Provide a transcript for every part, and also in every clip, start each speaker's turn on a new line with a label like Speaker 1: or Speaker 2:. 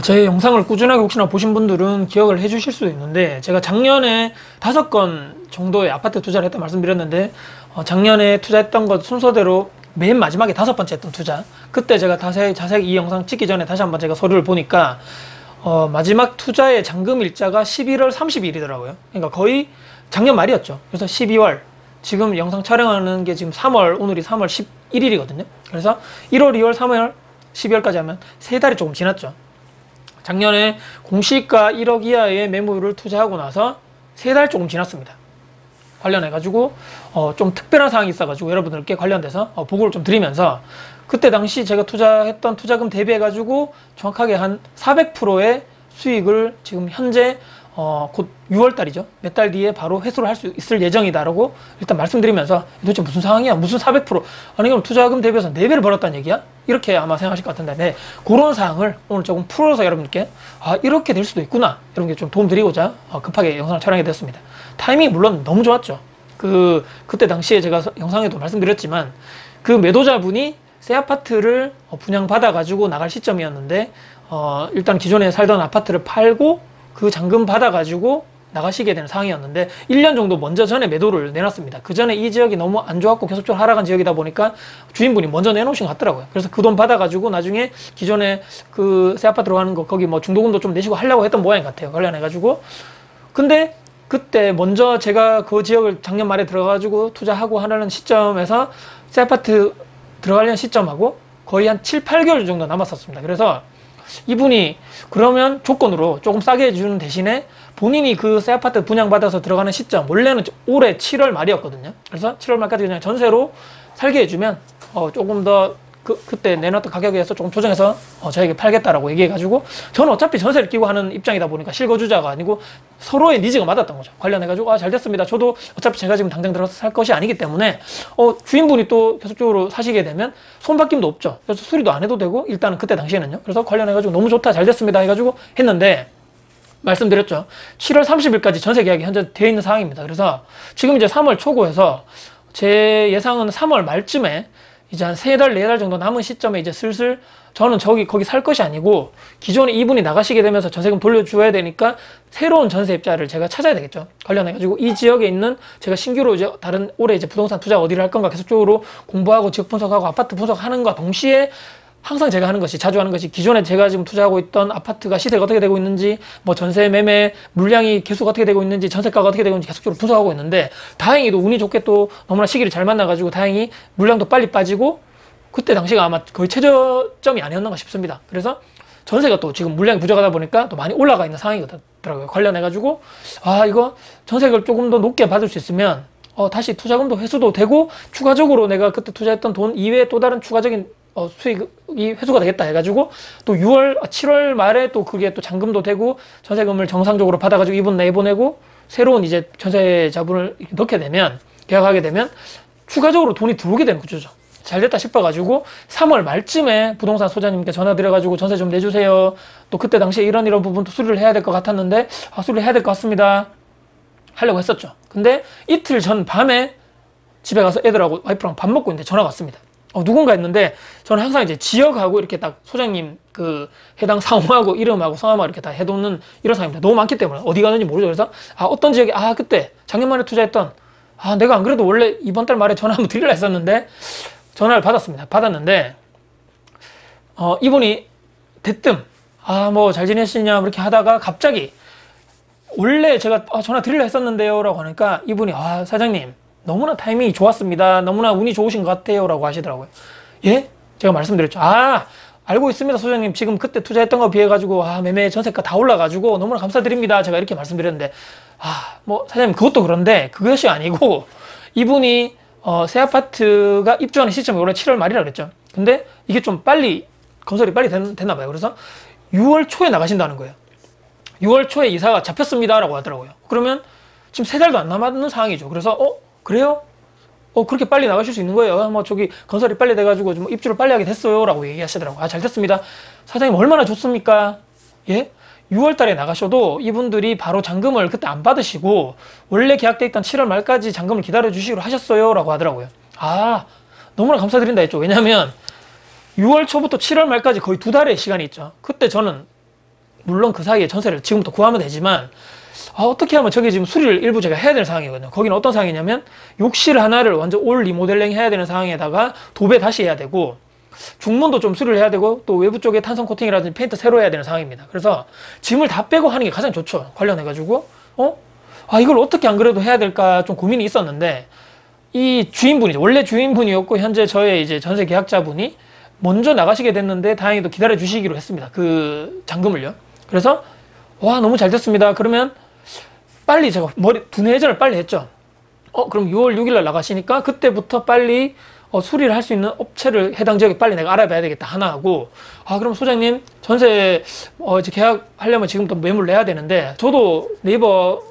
Speaker 1: 제 영상을 꾸준하게 혹시나 보신 분들은 기억을 해 주실 수도 있는데, 제가 작년에 5건 정도의 아파트 투자를 했다 말씀드렸는데, 작년에 투자했던 것 순서대로 맨 마지막에 5번째 했던 투자, 그때 제가 자세히 이 영상 찍기 전에 다시 한번 제가 서류를 보니까 마지막 투자의 잔금 일자가 11월 30일이더라고요. 그러니까 거의 작년 말이었죠. 그래서 12월, 지금 영상 촬영하는 게 지금 3월, 오늘이 3월 11일이거든요. 그래서 1월, 2월, 3월, 12월까지 하면 3달이 조금 지났죠. 작년에 공시가 1억 이하의 매물을 투자하고 나서 3달 조금 지났습니다. 관련해가지고 좀 특별한 사항이 있어가지고 여러분들께 관련돼서 보고를 좀 드리면서, 그때 당시 제가 투자했던 투자금 대비해가지고 정확하게 한 400%의 수익을 지금 현재 곧 6월달이죠. 몇 달 뒤에 바로 회수를 할 수 있을 예정이다라고 일단 말씀드리면서, 도대체 무슨 상황이야? 무슨 400%? 아니 그럼 투자금 대비해서 4배를 벌었다는 얘기야? 이렇게 아마 생각하실 것 같은데, 네, 그런 사항을 오늘 조금 풀어서 여러분께 이렇게 될 수도 있구나, 이런 게 좀 도움 드리고자 급하게 영상을 촬영하게 됐습니다. 타이밍이 물론 너무 좋았죠. 그때 당시에 제가 영상에도 말씀드렸지만, 그 매도자분이 새 아파트를 분양받아 가지고 나갈 시점이었는데, 일단 기존에 살던 아파트를 팔고 그 잔금 받아가지고 나가시게 되는 상황이었는데, 1년 정도 먼저 전에 매도를 내놨습니다. 그 전에 이 지역이 너무 안 좋았고 계속적으로 하락한 지역이다 보니까 주인분이 먼저 내놓으신 것 같더라고요. 그래서 그 돈 받아가지고 나중에 기존에 그 새 아파트로 가는 거, 거기 뭐 중도금도 좀 내시고 하려고 했던 모양인 것 같아요. 관련해가지고. 근데 그때 먼저 제가 그 지역을 작년 말에 들어가가지고 투자하고 하려는 시점에서 새 아파트 들어가려는 시점하고 거의 한 7, 8개월 정도 남았었습니다. 그래서 이분이 그러면 조건으로 조금 싸게 해주는 대신에 본인이 그 새 아파트 분양받아서 들어가는 시점, 원래는 올해 7월 말이었거든요. 그래서 7월 말까지 그냥 전세로 살게 해주면 조금 더 그때 내놨던 가격에서 조금 조정해서 저에게 팔겠다라고 얘기해가지고, 저는 어차피 전세를 끼고 하는 입장이다 보니까 실거주자가 아니고 서로의 니즈가 맞았던 거죠. 관련해가지고 잘 됐습니다. 저도 어차피 제가 지금 당장 들어서 살 것이 아니기 때문에 주인분이 또 계속적으로 사시게 되면 손바뀜도 없죠. 그래서 수리도 안 해도 되고, 일단은 그때 당시에는요. 그래서 관련해가지고 너무 좋다, 잘 됐습니다 해가지고 했는데, 말씀드렸죠. 7월 30일까지 전세 계약이 현재 되어 있는 상황입니다. 그래서 지금 이제 3월 초고해서 제 예상은 3월 말쯤에 이제 한 3달, 4달 정도 남은 시점에 이제 슬슬, 저는 거기 살 것이 아니고 기존에 이분이 나가시게 되면서 전세금 돌려줘야 되니까 새로운 전세입자를 제가 찾아야 되겠죠. 관련해가지고 이 지역에 있는, 제가 신규로 이제 올해 이제 부동산 투자 어디를 할 건가 계속적으로 공부하고 지역 분석하고 아파트 분석하는 것과 동시에 항상 제가 하는 것이, 자주 하는 것이, 기존에 제가 지금 투자하고 있던 아파트가 시세가 어떻게 되고 있는지, 뭐 전세 매매 물량이 계속 어떻게 되고 있는지, 전세가가 어떻게 되고 있는지 계속적으로 분석하고 있는데, 다행히도 운이 좋게 또 너무나 시기를 잘 만나가지고 다행히 물량도 빨리 빠지고, 그때 당시가 아마 거의 최저점이 아니었는가 싶습니다. 그래서 전세가 또 지금 물량이 부족하다 보니까 또 많이 올라가 있는 상황이더라고요. 관련해가지고 이거 전세를 조금 더 높게 받을 수 있으면 다시 투자금도 회수도 되고, 추가적으로 내가 그때 투자했던 돈 이외에 또 다른 추가적인 수익이 회수가 되겠다 해가지고, 또 7월 말에 또 그게 또 잔금도 되고 전세금을 정상적으로 받아가지고 이분 내보내고 새로운 이제 전세자분을 넣게 되면, 계약하게 되면 추가적으로 돈이 들어오게 되는 구조죠. 잘 됐다 싶어가지고 3월 말쯤에 부동산 소장님께 전화 드려가지고 전세 좀 내주세요. 또 그때 당시에 이런 부분도 수리를 해야 될 것 같았는데, 수리를 해야 될 것 같습니다 하려고 했었죠. 근데 이틀 전 밤에 집에 가서 애들하고 와이프랑 밥 먹고 있는데 전화가 왔습니다. 누군가 했는데, 저는 항상 이제 지역하고 이렇게 딱 소장님 그 해당 상호하고 이름하고 성함하고 이렇게 다 해놓는 이런 상황입니다. 너무 많기 때문에 어디 가는지 모르죠. 그래서 어떤 지역에 그때 작년 말에 투자했던, 내가 안 그래도 원래 이번 달 말에 전화 한번 드리려 했었는데, 전화를 받았는데 이분이 대뜸 뭐 잘 지내시냐 이렇게 하다가 갑자기, 원래 제가 전화 드리려 했었는데요 라고 하니까 이분이 사장님 너무나 타이밍이 좋았습니다, 너무나 운이 좋으신 것 같아요 라고 하시더라고요. 예? 제가 말씀드렸죠. 알고 있습니다 소장님, 지금 그때 투자했던 거 비해 가지고 매매 전세가 다 올라가지고 너무나 감사드립니다, 제가 이렇게 말씀드렸는데, 뭐 사장님 그것도 그런데 그것이 아니고, 이분이 새 아파트가 입주하는 시점이 원래 7월 말이라 그랬죠. 근데 이게 좀 빨리 건설이 빨리 됐나 봐요. 그래서 6월 초에 나가신다는 거예요. 6월 초에 이사가 잡혔습니다 라고 하더라고요. 그러면 지금 3달도 안 남았는 상황이죠. 그래서 그래요? 그렇게 빨리 나가실 수 있는 거예요? 뭐 저기 건설이 빨리 돼가지고 좀 입주를 빨리 하게 됐어요 라고 얘기하시더라고요. 잘 됐습니다. 사장님 얼마나 좋습니까? 예? 6월 달에 나가셔도 이분들이 바로 잔금을 그때 안 받으시고 원래 계약돼 있던 7월 말까지 잔금을 기다려 주시기로 하셨어요 라고 하더라고요. 너무나 감사드린다 했죠. 왜냐면 6월 초부터 7월 말까지 거의 2달의 시간이 있죠. 그때 저는 물론 그 사이에 전세를 지금부터 구하면 되지만 어떻게 하면 저게 지금 수리를 일부 제가 해야 되는 상황이거든요. 거기는 어떤 상황이냐면 욕실 하나를 완전 올 리모델링 해야 되는 상황에다가 도배 다시 해야 되고 중문도 좀 수리를 해야 되고 또 외부 쪽에 탄성 코팅이라든지 페인트 새로 해야 되는 상황입니다. 그래서 짐을 다 빼고 하는 게 가장 좋죠. 관련해가지고 이걸 어떻게 안 그래도 해야 될까 좀 고민이 있었는데 이 주인분이죠. 원래 주인분이었고 현재 저의 이제 전세 계약자분이 먼저 나가시게 됐는데 다행히도 기다려 주시기로 했습니다. 그 잔금을요. 그래서 너무 잘 됐습니다. 그러면 빨리 제가 두뇌전을 빨리 했죠. 그럼 6월 6일 날 나가시니까 그때부터 빨리 수리를 할 수 있는 업체를 해당 지역에 빨리 내가 알아봐야 되겠다 하나 하고 그럼 소장님 전세 이제 계약하려면 지금부터 매물 내야 되는데 저도 네이버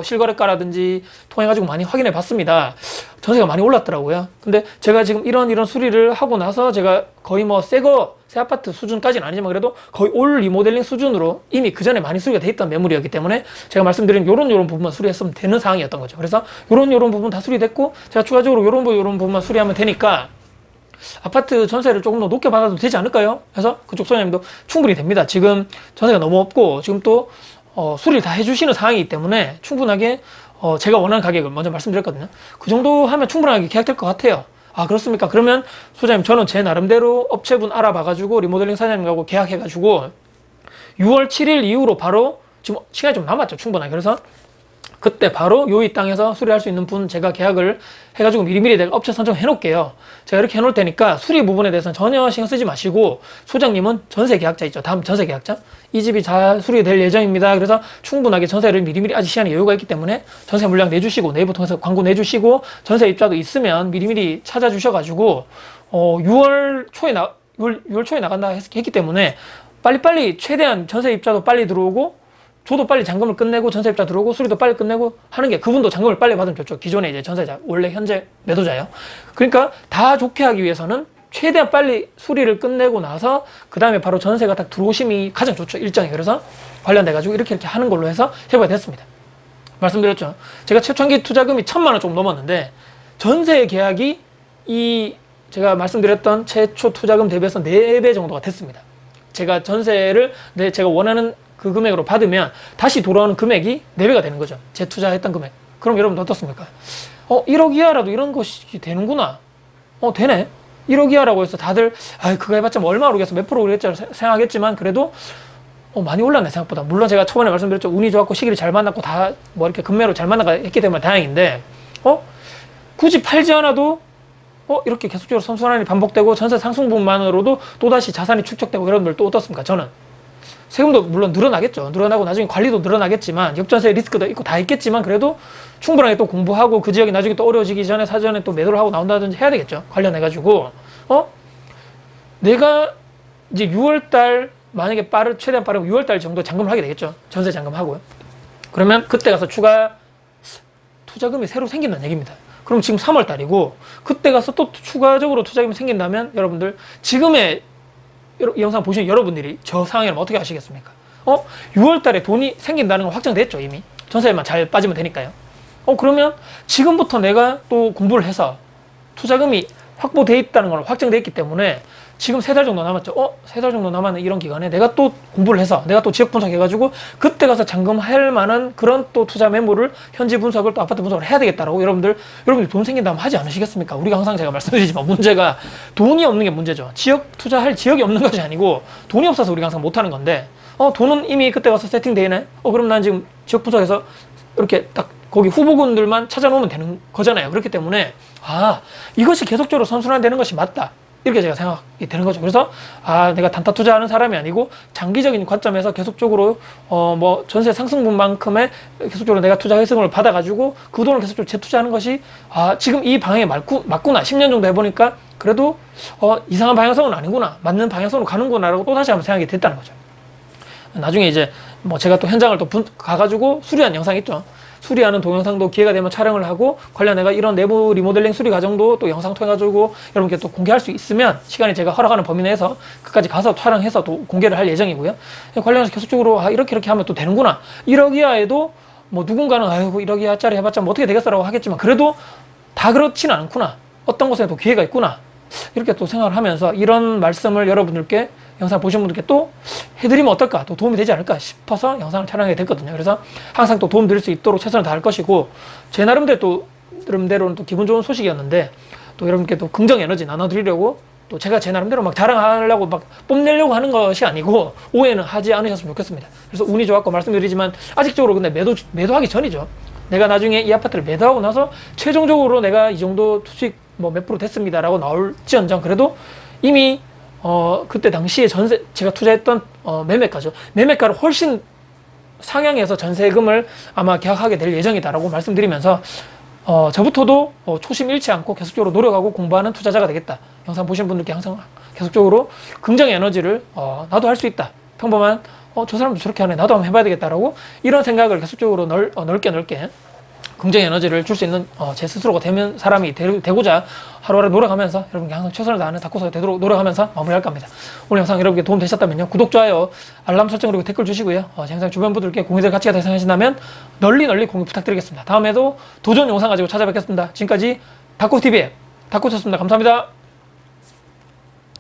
Speaker 1: 실거래가라든지 통해가지고 많이 확인해 봤습니다. 전세가 많이 올랐더라고요. 근데 제가 지금 이런 수리를 하고 나서 제가 거의 새 아파트 수준까지는 아니지만 그래도 거의 올 리모델링 수준으로 이미 그 전에 많이 수리가 돼 있던 매물이었기 때문에 제가 말씀드린 요런 부분만 수리했으면 되는 상황이었던 거죠. 그래서 요런 부분 다 수리됐고 제가 추가적으로 요런 부분만 수리하면 되니까 아파트 전세를 조금 더 높게 받아도 되지 않을까요? 그래서 그쪽 소장님도 충분히 됩니다. 지금 전세가 너무 없고 지금 또 수리를 다 해주시는 상황이기 때문에 충분하게 제가 원하는 가격을 먼저 말씀드렸거든요. 그 정도 하면 충분하게 계약될 것 같아요. 그렇습니까? 그러면 소장님 저는 제 나름대로 업체분 알아봐가지고 리모델링 사장님하고 계약해가지고 6월 7일 이후로 바로 지금 시간이 좀 남았죠. 충분하게. 그래서 그때 바로 요 이 땅에서 수리할 수 있는 분 제가 계약을 해가지고 미리미리 내가 업체 선정해 놓을게요. 제가 이렇게 해놓을 테니까 수리 부분에 대해서는 전혀 신경 쓰지 마시고 소장님은 전세 계약자 있죠. 다음 전세 계약자. 이 집이 잘 수리될 예정입니다. 그래서 충분하게 전세를 미리미리 아직 시간이 여유가 있기 때문에 전세 물량 내주시고 네이버 통해서 광고 내주시고 전세 입자도 있으면 미리미리 찾아주셔가지고 6월 초에 나간다 했기 때문에 빨리빨리 최대한 전세 입자도 빨리 들어오고 저도 빨리 잔금을 끝내고 전세 입자 들어오고 수리도 빨리 끝내고 하는 게 그분도 잔금을 빨리 받으면 좋죠. 기존에 이제 전세자, 원래 현재 매도자요. 그러니까 다 좋게 하기 위해서는 최대한 빨리 수리를 끝내고 나서 그 다음에 바로 전세가 딱 들어오심이 가장 좋죠. 일정이. 그래서 관련돼가지고 이렇게 하는 걸로 해서 협의가 됐습니다. 말씀드렸죠. 제가 최초기 투자금이 1,000만 원 좀 넘었는데 전세 계약이 제가 말씀드렸던 최초 투자금 대비해서 4배 정도가 됐습니다. 제가 전세를 제가 원하는 그 금액으로 받으면 다시 돌아오는 금액이 4배가 되는 거죠. 재투자했던 금액. 그럼 여러분 어떻습니까? 1억 이하라도 이런 것이 되는구나. 되네. 1억 이하라고 해서 다들 그거 해봤자 얼마 오르겠어 몇 프로 오르겠지 생각하겠지만 그래도 많이 올랐네 생각보다. 물론 제가 초반에 말씀드렸죠. 운이 좋았고 시기를 잘 만났고 다 이렇게 금매로 잘 만나가 했기 때문에 다행인데 굳이 팔지 않아도 이렇게 계속적으로 선순환이 반복되고 전세 상승 분만으로도 또다시 자산이 축적되고 여러분들 또 어떻습니까? 저는 세금도 물론 늘어나겠죠. 늘어나고 나중에 관리도 늘어나겠지만 역전세 리스크도 있고 다 있겠지만 그래도 충분하게 또 공부하고 그 지역이 나중에 또 어려워지기 전에 사전에 또 매도를 하고 나온다든지 해야 되겠죠. 관련해가지고 내가 이제 6월달 만약에 최대한 빠르면 6월달 정도 잔금을 하게 되겠죠. 전세 잔금하고요. 그러면 그때 가서 추가 투자금이 새로 생긴다는 얘기입니다. 그럼 지금 3월달이고 그때 가서 또 추가적으로 투자금이 생긴다면 여러분들 지금의 이 영상 보시는 여러분들이 저 상황이라면 어떻게 하시겠습니까? 6월달에 돈이 생긴다는 건 확정됐죠. 이미 전세만 잘 빠지면 되니까요. 그러면 지금부터 내가 또 공부를 해서 투자금이 확보돼 있다는 걸 확정돼 있기 때문에 지금 3달 정도 남았죠. 3달 정도 남았는 이런 기간에 내가 또 공부를 해서 내가 또 지역 분석해가지고 그때 가서 잔금할 만한 그런 또 투자 매물을 현지 분석을 또 아파트 분석을 해야 되겠다라고 여러분들 돈 생긴다면 하지 않으시겠습니까? 우리가 항상 제가 말씀드리지만 문제가 돈이 없는 게 문제죠. 투자할 지역이 없는 것이 아니고 돈이 없어서 우리가 항상 못하는 건데 돈은 이미 그때 가서 세팅돼 있네. 그럼 난 지금 지역 분석해서 이렇게 딱 거기 후보군들만 찾아놓으면 되는 거잖아요. 그렇기 때문에 이것이 계속적으로 선순환되는 것이 맞다. 이렇게 제가 생각이 되는 거죠. 그래서 내가 단타 투자하는 사람이 아니고 장기적인 관점에서 계속적으로 전세 상승분만큼의 계속적으로 내가 투자 회수금을 받아가지고 그 돈을 계속적으로 재투자하는 것이 지금 이 방향에 맞구나. 10년 정도 해보니까 그래도 이상한 방향성은 아니구나. 맞는 방향성으로 가는구나라고 또 다시 한번 생각이 됐다는 거죠. 나중에 이제 제가 또 현장을 또 가가지고 수리한 영상 있죠. 수리하는 동영상도 기회가 되면 촬영을 하고 관련해가 이런 내부 리모델링 수리 과정도 또 영상 통해가지고 여러분께 또 공개할 수 있으면 시간이 제가 허락하는 범위 내에서 그까지 가서 촬영해서 또 공개를 할 예정이고요. 관련해서 계속적으로 이렇게 하면 또 되는구나. 1억 이하에도 누군가는 1억 이하짜리 해봤자 어떻게 되겠어라고 하겠지만 그래도 다 그렇지는 않구나. 어떤 곳에 또 기회가 있구나. 이렇게 또 생각을 하면서 이런 말씀을 여러분들께 영상 보신 분들께 또 해드리면 어떨까, 또 도움이 되지 않을까 싶어서 영상을 촬영하게 됐거든요. 그래서 항상 또 도움 드릴 수 있도록 최선을 다할 것이고, 제 나름대로는 또 기분 좋은 소식이었는데, 또 여러분께 또 긍정 에너지 나눠드리려고, 또 제가 제 나름대로 막 자랑하려고 막 뽐내려고 하는 것이 아니고, 오해는 하지 않으셨으면 좋겠습니다. 그래서 운이 좋았고 말씀드리지만, 아직적으로 근데 매도하기 전이죠. 내가 나중에 이 아파트를 매도하고 나서 최종적으로 내가 이 정도 수익 뭐 몇 프로 됐습니다라고 나올지언정, 그래도 이미 그때 당시에 제가 투자했던 매매가를 훨씬 상향해서 전세금을 아마 계약하게 될 예정이다라고 말씀드리면서, 저부터도 초심 잃지 않고 계속적으로 노력하고 공부하는 투자자가 되겠다. 영상 보신 분들께 항상 계속적으로 긍정의 에너지를, 나도 할 수 있다. 평범한, 저 사람도 저렇게 하네. 나도 한번 해봐야 되겠다라고, 이런 생각을 계속적으로 넓게 긍정의 에너지를 줄 수 있는 제 스스로가 되면 사람이 되고자 하루하루 노력하면서, 여러분께 항상 최선을 다하는 다코스가 되도록 노력하면서 마무리할까 합니다. 오늘 영상 여러분께 도움 되셨다면요, 구독, 좋아요, 알람 설정, 그리고 댓글 주시고요. 제 영상 주변 분들께 공유될 가치가 대상하신다면 널리 공유 부탁드리겠습니다. 다음에도 도전 영상 가지고 찾아뵙겠습니다. 지금까지 다코스TV의 다코스였습니다. 감사합니다.